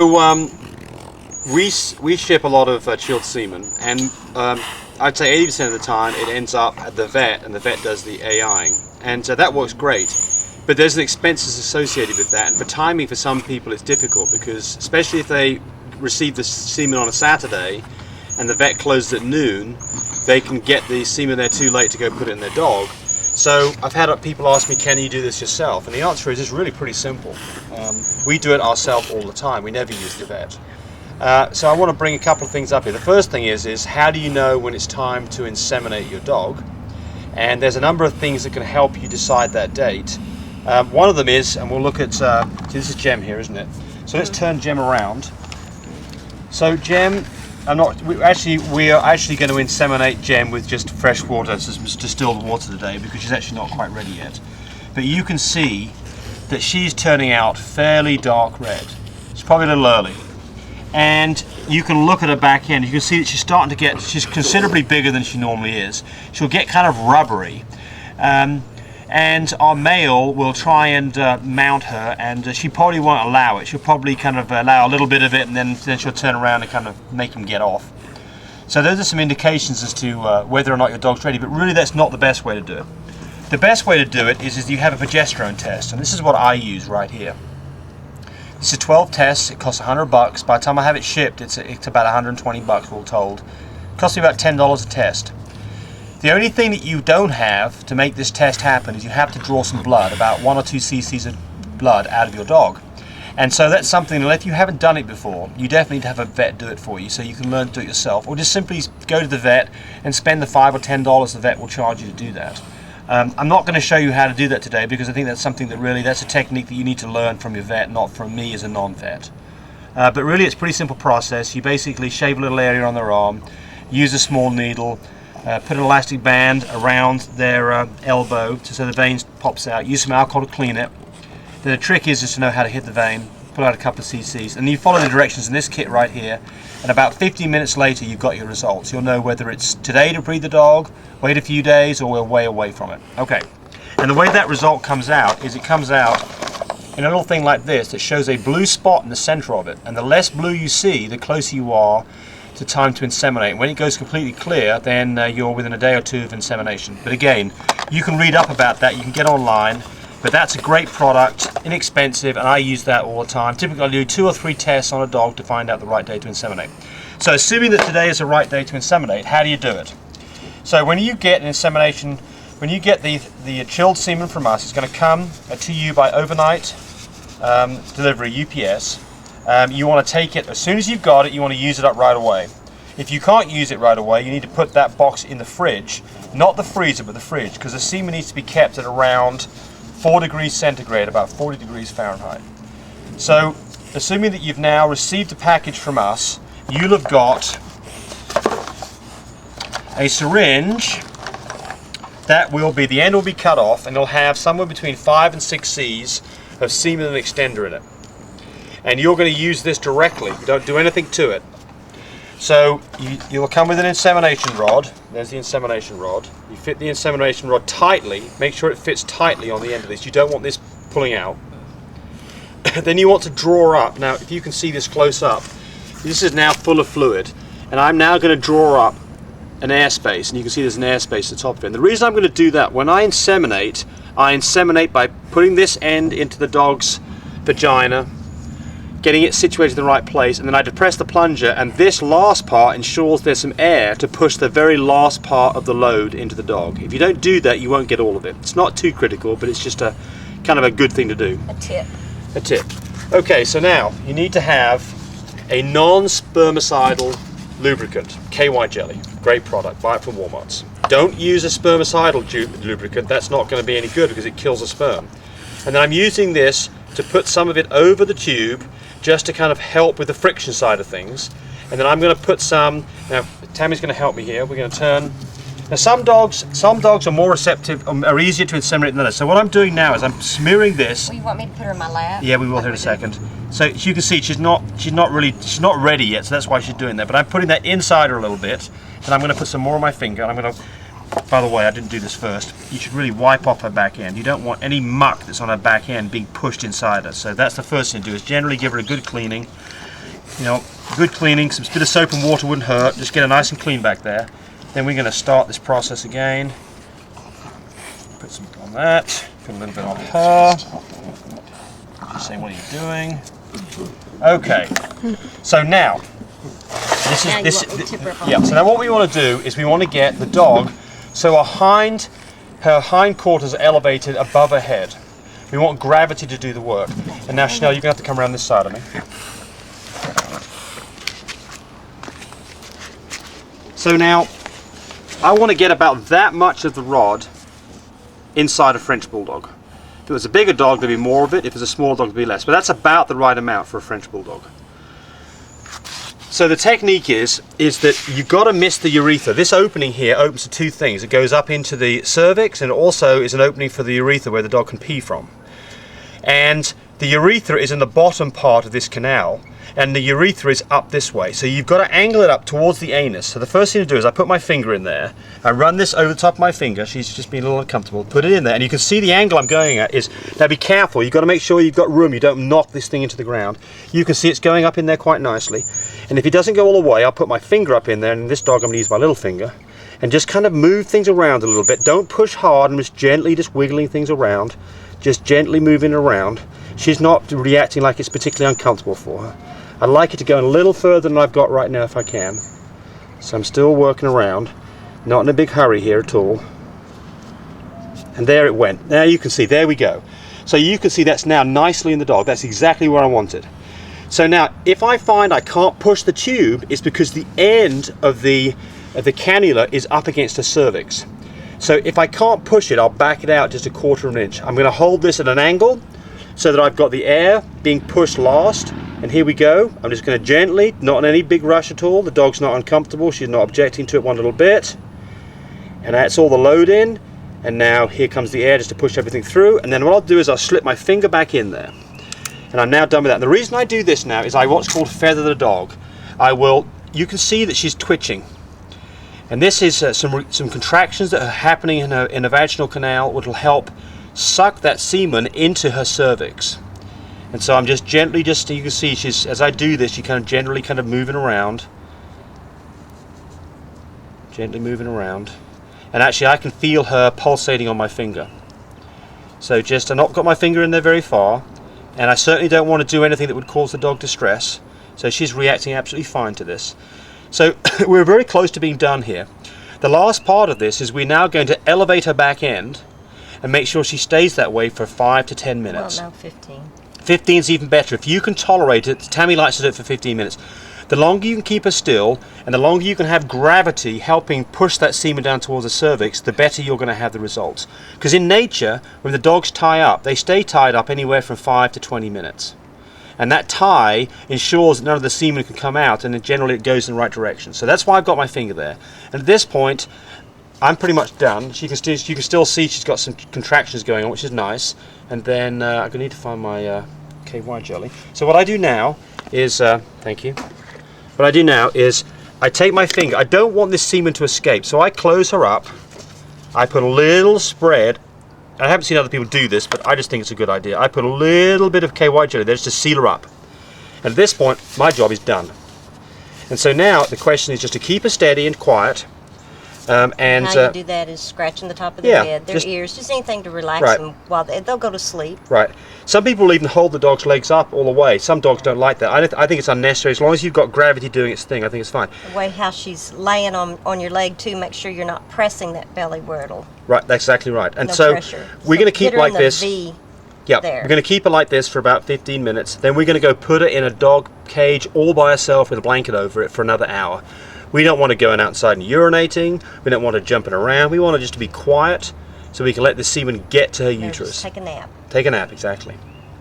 So we ship a lot of chilled semen, and I'd say 80% of the time it ends up at the vet, and the vet does the AIing, and that works great. But there's an expenses associated with that, and for timing for some people it's difficult, because especially if they receive the semen on a Saturday and the vet closes at noon, they can get the semen there too late to go put it in their dog. So I've had people ask me, can you do this yourself? And the answer is it's really pretty simple. We do it ourselves all the time. We never use the vet. So I want to bring a couple of things up here. The first thing is how do you know when it's time to inseminate your dog? And there's a number of things that can help you decide that date. One of them is, and we'll look at, this is Gem here, isn't it? So let's turn Gem around. So Gem, we are actually going to inseminate Gem with just fresh water, some distilled water today, because she's actually not quite ready yet. But you can see that she's turning out fairly dark red. It's probably a little early. And you can look at her back end, you can see that she's considerably bigger than she normally is. She'll get kind of rubbery. And our male will try and mount her, and she probably won't allow it. She'll probably kind of allow a little bit of it, and then she'll turn around and kind of make him get off. So those are some indications as to whether or not your dog's ready, but really that's not the best way to do it. The best way to do it is you have a progesterone test, and this is what I use right here. This is 12 tests. It costs $100. By the time I have it shipped, it's about 120 bucks, all told. It costs me about $10 a test. The only thing that you don't have to make this test happen is you have to draw some blood, about 1 or 2 cc's of blood out of your dog. And so that's something that if you haven't done it before, you definitely need to have a vet do it for you, so you can learn to do it yourself, or just simply go to the vet and spend the $5 or $10 the vet will charge you to do that. I'm not going to show you how to do that today, because I think that's something that that's a technique that you need to learn from your vet, not from me as a non-vet. But really it's a pretty simple process. You basically shave a little area on their arm, use a small needle, put an elastic band around their elbow so the vein pops out, use some alcohol to clean it. The trick is just to know how to hit the vein, pull out a couple of cc's, and you follow the directions in this kit right here, and about 15 minutes later you've got your results. You'll know whether it's today to breed the dog, wait a few days, or we're way away from it. Okay, and the way that result comes out is it comes out in a little thing like this that shows a blue spot in the center of it, and the less blue you see, the closer you are to time to inseminate. When it goes completely clear, then you're within a day or two of insemination. But again, you can read up about that, you can get online, but that's a great product, inexpensive, and I use that all the time. Typically I do 2 or 3 tests on a dog to find out the right day to inseminate. So assuming that today is the right day to inseminate, how do you do it? So when you get an insemination, when you get the chilled semen from us, it's going to come to you by overnight delivery, UPS. You want to take it, as soon as you've got it, you want to use it up right away. If you can't use it right away, you need to put that box in the fridge, not the freezer, but the fridge, because the semen needs to be kept at around 4 degrees centigrade, about 40 degrees Fahrenheit. So, assuming that you've now received a package from us, you'll have got a syringe that will be, the end will be cut off, and it'll have somewhere between 5 and 6 C's of semen and extender in it. And you're going to use this directly. You don't do anything to it. So you'll come with an insemination rod. There's the insemination rod. You fit the insemination rod tightly. Make sure it fits tightly on the end of this. You don't want this pulling out. Then you want to draw up. Now, if you can see this close up, this is now full of fluid. And I'm now going to draw up an airspace. And you can see there's an airspace at the top of it. And the reason I'm going to do that, when I inseminate by putting this end into the dog's vagina, getting it situated in the right place, and then I depress the plunger, and this last part ensures there's some air to push the very last part of the load into the dog. If you don't do that, you won't get all of it. It's not too critical, but it's just a kind of a good thing to do. A tip. A tip. Okay, so now you need to have a non-spermicidal lubricant, KY jelly. Great product, buy it from Walmart's. Don't use a spermicidal lubricant, that's not going to be any good because it kills the sperm. And then I'm using this to put some of it over the tube, just to kind of help with the friction side of things. And then I'm going to put some, now Tammy's going to help me here, we're going to turn, now some dogs are more receptive, are easier to inseminate than others. So what I'm doing now is I'm smearing this. Well, you want me to put her in my lap? Yeah, we will here in a second. So as you can see, she's not ready yet, so that's why she's doing that. But I'm putting that inside her a little bit, and I'm going to put some more on my finger, and I'm going to, by the way, I didn't do this first. You should really wipe off her back end. You don't want any muck that's on her back end being pushed inside her. So that's the first thing to do, is generally give her a good cleaning. You know, good cleaning, some bit of soap and water wouldn't hurt. Just get it nice and clean back there. Then we're going to start this process again. Put some on that. Put a little bit on her. Just say, what are you doing? Okay. So now, so now what we want to do is we want to get the dog so her hind quarters are elevated above her head. We want gravity to do the work. And now, Chanel, you're going to have to come around this side of me. So now, I want to get about that much of the rod inside a French Bulldog. If it was a bigger dog, there'd be more of it. If it's a smaller dog, there'd be less. But that's about the right amount for a French Bulldog. So the technique is that you've got to miss the urethra. This opening here opens to two things. It goes up into the cervix, and it also is an opening for the urethra where the dog can pee from. And the urethra is in the bottom part of this canal, and the urethra is up this way. So you've got to angle it up towards the anus. So the first thing to do is I put my finger in there, I run this over the top of my finger. She's just being a little uncomfortable. Put it in there, and you can see the angle I'm going at is, now be careful, you've got to make sure you've got room, you don't knock this thing into the ground. You can see it's going up in there quite nicely. And if it doesn't go all the way, I'll put my finger up in there, and this dog I'm going to use my little finger, and just kind of move things around a little bit. Don't push hard, and just gently just wiggling things around. Just gently moving around. She's not reacting like it's particularly uncomfortable for her. I'd like it to go in a little further than I've got right now if I can. So I'm still working around. Not in a big hurry here at all. And there it went. Now you can see, there we go. So you can see that's now nicely in the dog. That's exactly where I want it. So now, if I find I can't push the tube, it's because the end of the cannula is up against the cervix. So if I can't push it, I'll back it out just a quarter of an inch. I'm going to hold this at an angle so that I've got the air being pushed last. And here we go. I'm just going to gently, not in any big rush at all. The dog's not uncomfortable. She's not objecting to it one little bit. And that's all the load in. And now here comes the air just to push everything through. And then what I'll do is I'll slip my finger back in there. And I'm now done with that. And the reason I do this now is I what's called feather the dog. You can see that she's twitching. And this is some contractions that are happening in a vaginal canal, which will help suck that semen into her cervix. And so I'm just gently, you can see as I do this, she generally moving around. Gently moving around. And actually I can feel her pulsating on my finger. So I've not got my finger in there very far, and I certainly don't want to do anything that would cause the dog distress. So she's reacting absolutely fine to this. So we're very close to being done here. The last part of this is we're now going to elevate her back end and make sure she stays that way for 5 to 10 minutes. Well, no, 15. 15 is even better. If you can tolerate it, Tammy likes to do it for 15 minutes. The longer you can keep her still, and the longer you can have gravity helping push that semen down towards the cervix, the better you're going to have the results. Because in nature, when the dogs tie up, they stay tied up anywhere from 5 to 20 minutes. And that tie ensures that none of the semen can come out, and then generally it goes in the right direction. So that's why I've got my finger there. And at this point, I'm pretty much done. You can still see she's got some contractions going on, which is nice. And then I'm going to need to find my KY jelly. So what I do now is, thank you. What I do now is I take my finger. I don't want this semen to escape, so I close her up. I put a little spread. I haven't seen other people do this, but I just think it's a good idea. I put a little bit of KY jelly there just to seal her up. And at this point, my job is done. And so now the question is just to keep her steady and quiet. And how you do that is scratching the top of their head, their ears, just anything to relax them while they'll go to sleep. Right. Some people will even hold the dog's legs up all the way. Some dogs don't like that. I think it's unnecessary. As long as you've got gravity doing its thing, I think it's fine. The way how she's laying on your leg too, make sure you're not pressing that belly where it'll. Right, that's exactly right. And no so pressure. We're going to keep like this. Yeah, there. We're going to keep her like this for about 15 minutes. Then we're going to go put her in a dog cage all by herself with a blanket over it for another hour. We don't want to go outside and urinating. We don't want her jumping around. We want her just to be quiet so we can let the semen get to her uterus. Just take a nap. Take a nap, exactly.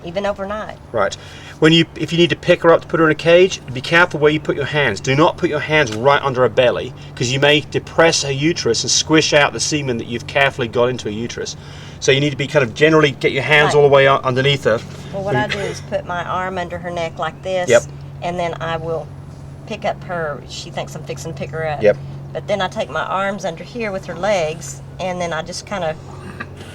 Even overnight. Right. If you need to pick her up to put her in a cage, be careful where you put your hands. Do not put your hands right under her belly, because you may depress her uterus and squish out the semen that you've carefully got into her uterus. So you need to be generally get your hands all the way underneath her. Well, what I do is put my arm under her neck like this, and then I will pick up her. She thinks I'm fixing to pick her up. Yep. But then I take my arms under here with her legs, and then I just kind of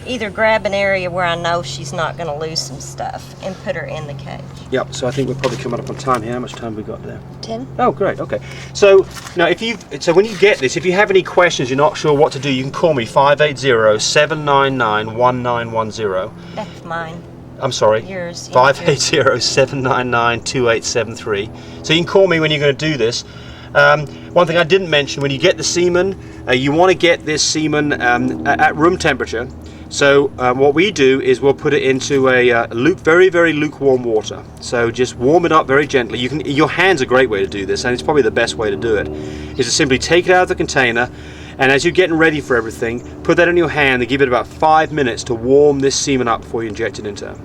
either grab an area where I know she's not going to lose some stuff and put her in the cage. Yep, so I think we're probably coming up on time here. How much time have we got there? 10. Oh, great, okay. So, now so when you get this, if you have any questions, you're not sure what to do, you can call me 580-799-1910. That's mine. I'm sorry. Yours. 580-799-2873. So you can call me when you're going to do this. One thing I didn't mention, when you get the semen, you want to get this semen at room temperature. So what we do is we'll put it into a very, very lukewarm water. So just warm it up very gently. Your hand's a great way to do this, and it's probably the best way to do it, is to simply take it out of the container, and as you're getting ready for everything, put that in your hand and give it about 5 minutes to warm this semen up before you inject it into her.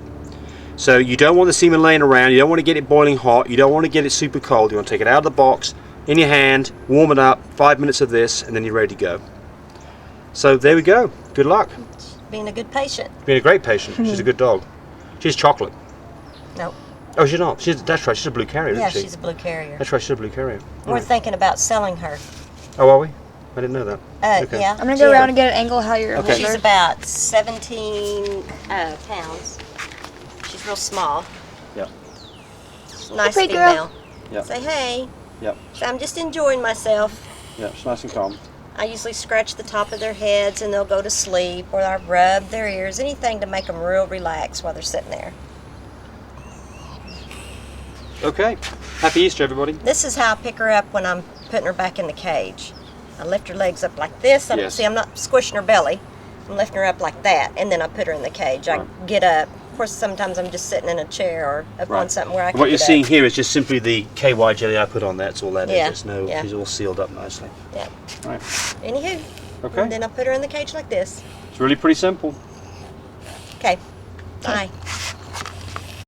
So you don't want the semen laying around, you don't want to get it boiling hot, you don't want to get it super cold. You want to take it out of the box, in your hand, warm it up, 5 minutes of this, and then you're ready to go. So there we go. Good luck. Being a good patient. Being a great patient. She's a good dog. She's chocolate. Nope. Oh, she's not. That's right. She's a blue carrier, isn't she? Yeah, she's a blue carrier. That's right. She's a blue carrier. We're thinking about selling her. Oh, are we? I didn't know that. Okay. Yeah. I'm gonna go around and get an angle how you're. Okay. She's about 17 pounds. She's real small. Yep. Nice pretty female. girl. Yep. Say hey. Yep. So I'm just enjoying myself. Yep. She's nice and calm. I usually scratch the top of their heads and they'll go to sleep, or I rub their ears, anything to make them real relaxed while they're sitting there. Okay. Happy Easter, everybody. This is how I pick her up when I'm putting her back in the cage. I lift her legs up like this. Yes. See, I'm not squishing her belly. I'm lifting her up like that, and then I put her in the cage. I get up. Of course, sometimes I'm just sitting in a chair or up on something where I can What you're get seeing up. here is just simply the KY jelly I put on. That's all that is. Yeah, There's no. yeah. She's all sealed up nicely. Yeah. All right. Anywho. Okay. And then I put her in the cage like this. It's really pretty simple. Okay. Bye.